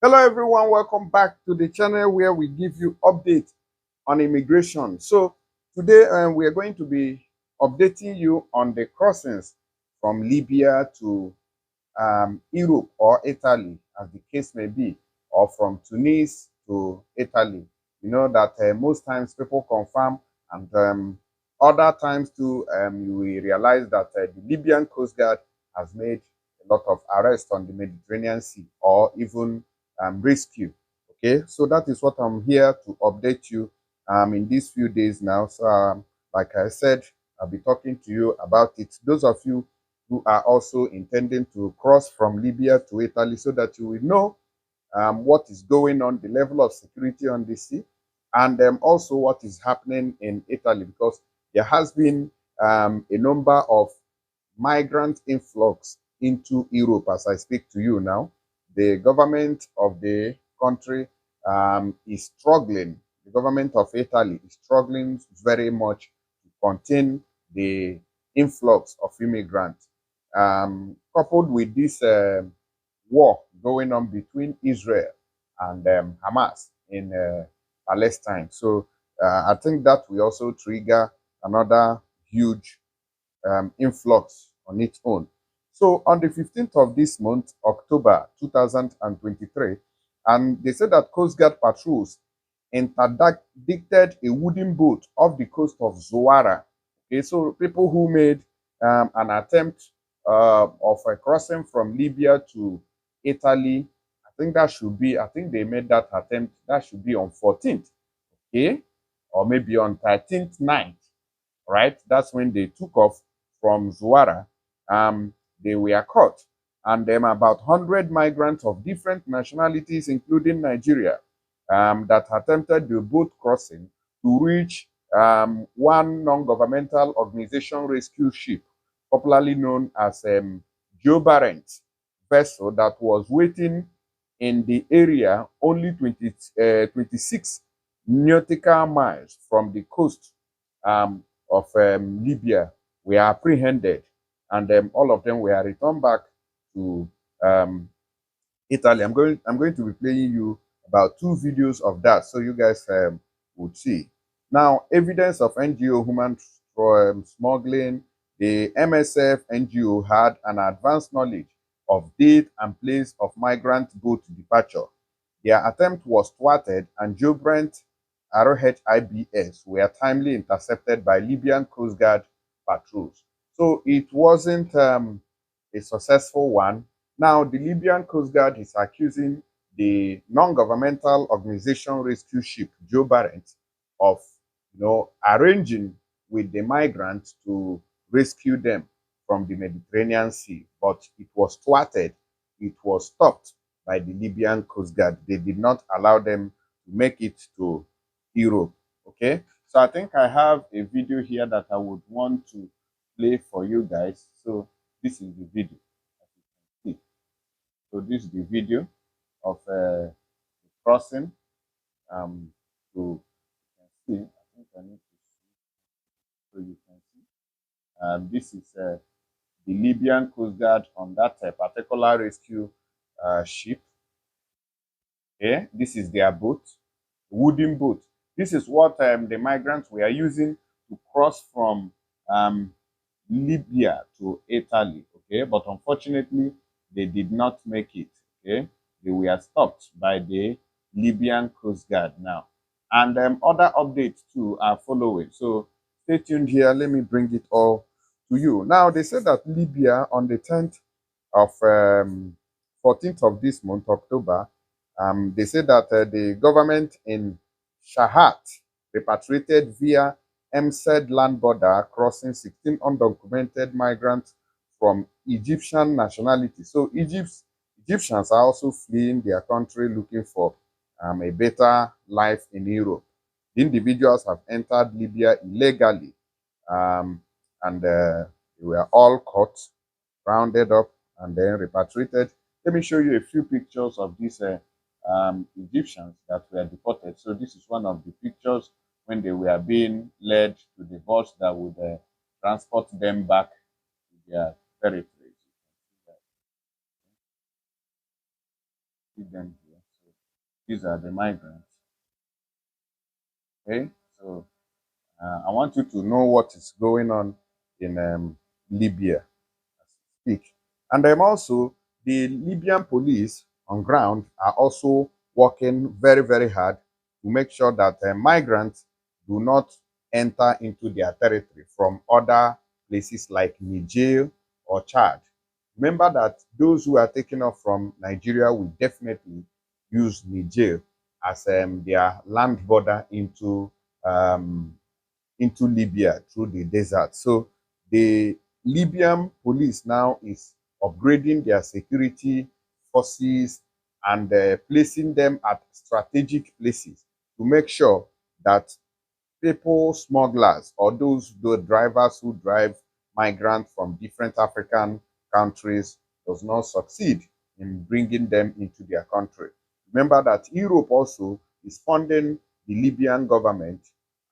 Hello everyone, welcome back to the channel where we give you updates on immigration. So today we are going to be updating you on the crossings from Libya to Europe or Italy, as the case may be, or from Tunis to Italy. You know that most times people confirm, and other times too, you will realize that the Libyan Coast Guard has made a lot of arrests on the Mediterranean Sea or even rescue. Okay, so that is what I'm here to update you in these few days now. So, like I said, I'll be talking to you about it. Those of you who are also intending to cross from Libya to Italy, so that you will know what is going on, the level of security on the sea, and also what is happening in Italy, because there has been a number of migrant influx into Europe as I speak to you now. The government of the country is struggling. The government of Italy is struggling very much to contain the influx of immigrants. Coupled with this war going on between Israel and Hamas in Palestine. So I think that will also trigger another huge influx on its own. So on the 15th of this month, October 2023, and they said that Coast Guard patrols interdicted a wooden boat off the coast of Zuwara. Okay, so people who made an attempt of a crossing from Libya to Italy, I think they made that attempt, that should be on 14th, okay, or maybe on 13th night, right? That's when they took off from Zuwara. They were caught. And then about 100 migrants of different nationalities, including Nigeria, that attempted the boat crossing to reach one non-governmental organization rescue ship, popularly known as Joe Barrent vessel, that was waiting in the area only 26 nautical miles from the coast of Libya were apprehended, and all of them were returned back to um, Italy. I'm going to be playing you about two videos of that, so you guys would see. Now, evidence of NGO human smuggling. The MSF NGO had an advanced knowledge of date and place of migrant boat departure. Their attempt was thwarted, and Joe Brent ROHIBS were timely intercepted by Libyan Coast Guard patrols. So it wasn't a successful one. Now, the Libyan Coast Guard is accusing the non-governmental organization rescue ship Joe Barrett of, arranging with the migrants to rescue them from the Mediterranean Sea, but it was thwarted. It was stopped by the Libyan Coast Guard. They did not allow them to make it to Europe. Okay, so I think I have a video here that I would want to play for you guys. So this is the video. As you can see. So this is the video of the crossing. So you can see. I think I need to see so you can see. This is the Libyan Coast Guard on that particular rescue ship. Okay, this is their boat, wooden boat. This is what the migrants were using to cross from um, Libya to Italy. Okay, but unfortunately, they did not make it. Okay, they were stopped by the Libyan Coast Guard now, and other updates too are following. So stay tuned here. Let me bring it all to you. Now they said that Libya on the 10th of 14th of this month, October, they said that the government in Shahat repatriated via MSED land border crossing 16 undocumented migrants from Egyptian nationality. So Egyptians are also fleeing their country looking for a better life in Europe. The individuals have entered Libya illegally, and they were all caught, rounded up, and then repatriated. Let me show you a few pictures of these Egyptians that were deported. So this is one of the pictures when they were being led to the bus that would transport them back to their territories. See them here. These are the migrants. Okay, so I want you to know what is going on in Libya as we speak. And also, the Libyan police on ground are also working very, very hard to make sure that migrants do not enter into their territory from other places like Niger or Chad. Remember that those who are taken off from Nigeria will definitely use Niger as their land border um, into Libya through the desert. So the Libyan police now is upgrading their security forces and placing them at strategic places to make sure that people smugglers or the drivers who drive migrants from different African countries does not succeed in bringing them into their country. Remember that Europe also is funding the Libyan government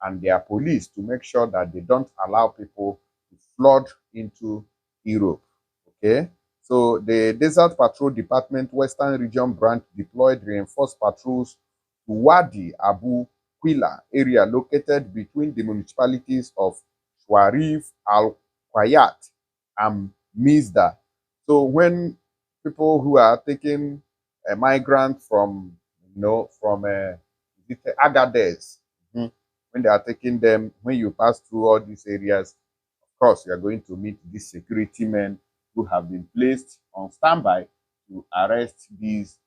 and their police to make sure that they don't allow people to flood into Europe. Okay, so the Desert Patrol Department Western Region Branch deployed reinforced patrols to Wadi Abu Quila area located between the municipalities of Sharif Al Qayat and Mizda. So when people who are taking a migrant from from Agadez, when they are taking them, when you pass through all these areas, of course you are going to meet these security men who have been placed on standby to arrest these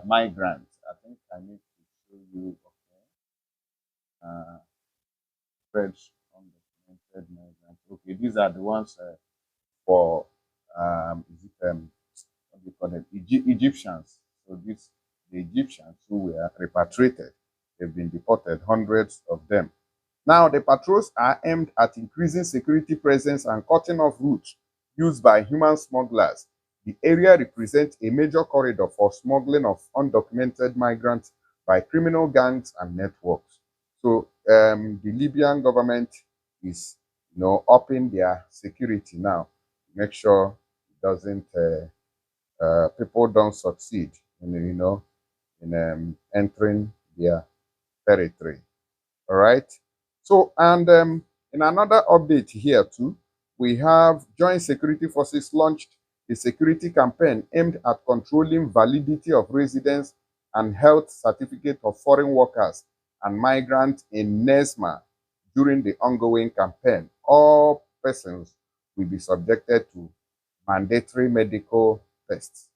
migrants. I think I need to show you. Uh, French undocumented migrants. Okay, these are the ones for is it, what do you call them? Egyptians. So this the Egyptians who were repatriated. They've been deported, hundreds of them. Now the patrols are aimed at increasing security presence and cutting off routes used by human smugglers. The area represents a major corridor for smuggling of undocumented migrants by criminal gangs and networks. So the Libyan government is, upping their security now to make sure it doesn't people don't succeed in entering their territory. All right. So, and in another update here too, we have Joint Security Forces launched a security campaign aimed at controlling validity of residence and health certificate of foreign workers and migrants in NESMA during the ongoing campaign. All persons will be subjected to mandatory medical tests.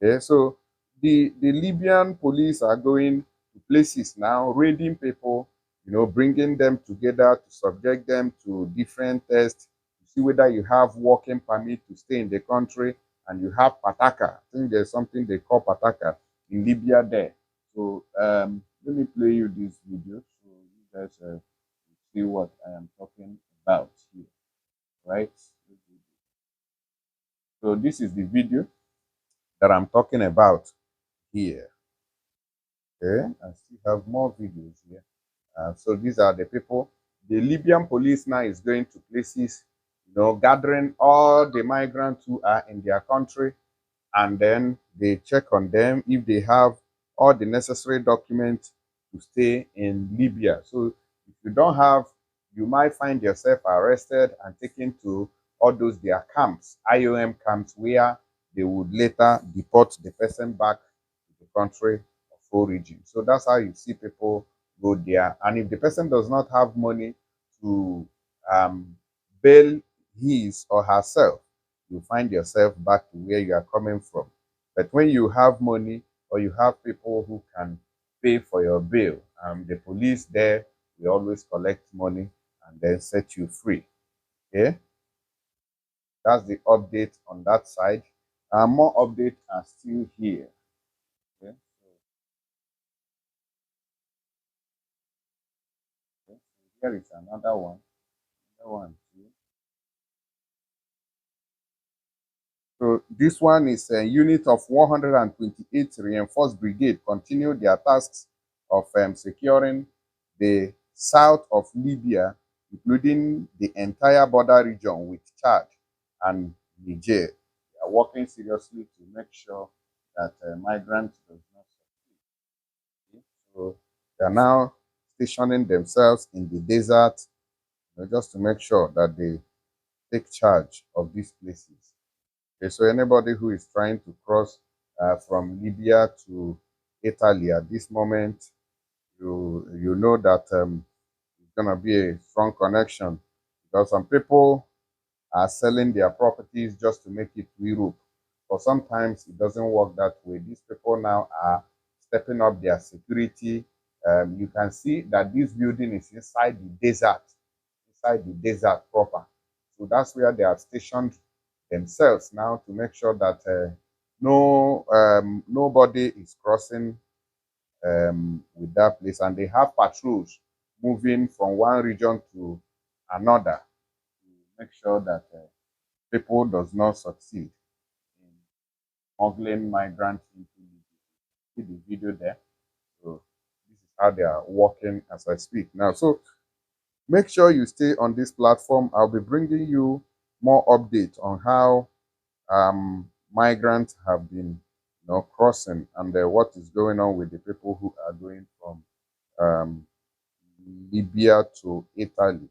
Okay, so the Libyan police are going to places now, raiding people, bringing them together to subject them to different tests to see whether you have working permit to stay in the country and you have pataka. I think there's something they call pataka in Libya there. So let me play you this video so you guys see what I am talking about here, right? So this is the video that I'm talking about here. Okay, I still have more videos here. So these are the people. The Libyan police now is going to places, gathering all the migrants who are in their country, and then they check on them if they have all the necessary documents to stay in Libya. So if you don't have, you might find yourself arrested and taken to all those their camps, IOM camps, where they would later deport the person back to the country of origin. So that's how you see people go there. And if the person does not have money to bail his or herself, you find yourself back to where you are coming from. But when you have money or you have people who can pay for your bill, the police there will always collect money and then set you free. Okay, that's the update on that side. More updates are still here. Okay, okay. So here is another one. Another one too. So this one is a unit of 128 reinforced brigade continue their tasks of securing the south of Libya, including the entire border region with Chad and Niger. They are working seriously to make sure that migrants does not succeed. So they are now stationing themselves in the desert, just to make sure that they take charge of these places. Okay, so anybody who is trying to cross from Libya to Italy at this moment, you know that it's gonna be a strong connection, because some people are selling their properties just to make it to Europe. But sometimes it doesn't work that way. These people now are stepping up their security. You can see that this building is inside the desert proper. So that's where they have stationed themselves now to make sure that nobody is crossing with that place, and they have patrols moving from one region to another to make sure that people does not succeed in smuggling migrants into Libya. See the video there. So this is how they are working as I speak now. So make sure you stay on this platform. I'll be bringing you more updates on how migrants have been, crossing, and what is going on with the people who are going from um, Libya to Italy.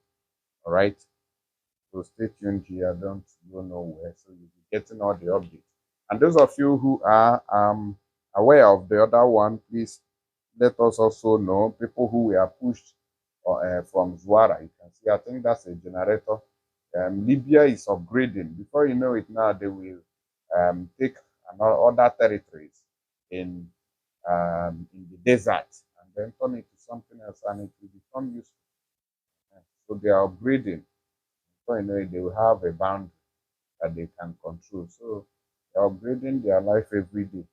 All right. So stay tuned here. Don't go nowhere. So you'll be getting all the updates. And those of you who are aware of the other one, please let us also know. People who were pushed from Zwara, you can see, I think that's a generator. Libya is upgrading. Before you know it now, they will take other territories in the desert and then turn it to something else, and it will become useful. So they are upgrading. Before you know it, they will have a boundary that they can control. So they're upgrading their life every day.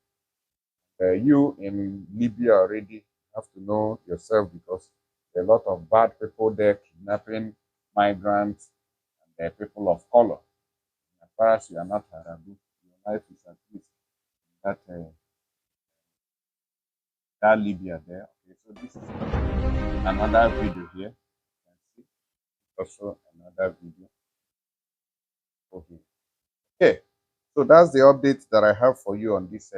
You in Libya already have to know yourself, because there are a lot of bad people there kidnapping migrants and they're people of color. As far as you are not Arabic, your life is at least that that Libya there. Okay, so this is another video here. You can see also another video over here. Okay, so that's the update that I have for you on this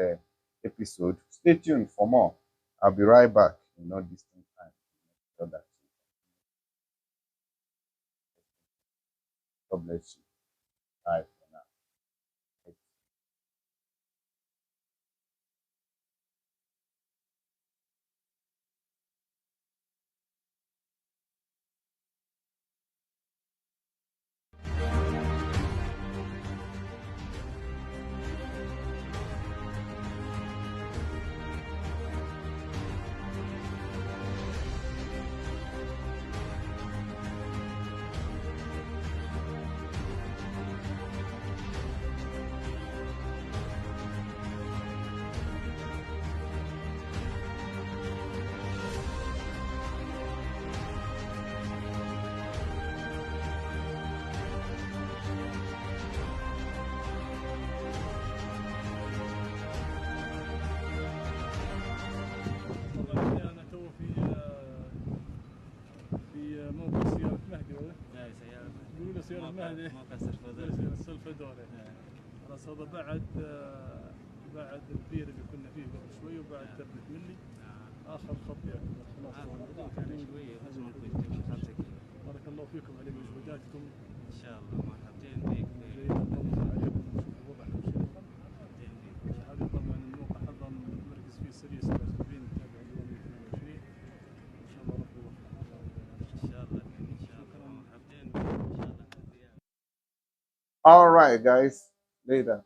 episode. Stay tuned for more. I'll be right back in no distant time. So that God bless you. Bye for now. أنا تو في موقع سيارة مهدي ولا؟ لا سيارة يقولوا له سيارة مهدي موقع السلفادور. خلاص هذا بعد البير اللي كنا فيه قبل شوي، وبعد تبت ملي آخر خط يعتبر خلاص. يعني شوية بس ممكن تمشي 5 كيلو. بارك الله فيكم على مجهوداتكم. إن شاء الله مرحبتين بك. نطمن عليكم ونشوف الوضع نمشي. مرحبتين بك. هذا طبعا الموقع هذا مركز فيه سرية 77 تابع لليوم 22. إن شاء الله ربي يوفقكم. إن شاء الله إن شاء الله مرحبتين بك. إن شاء الله. All right, guys. Later.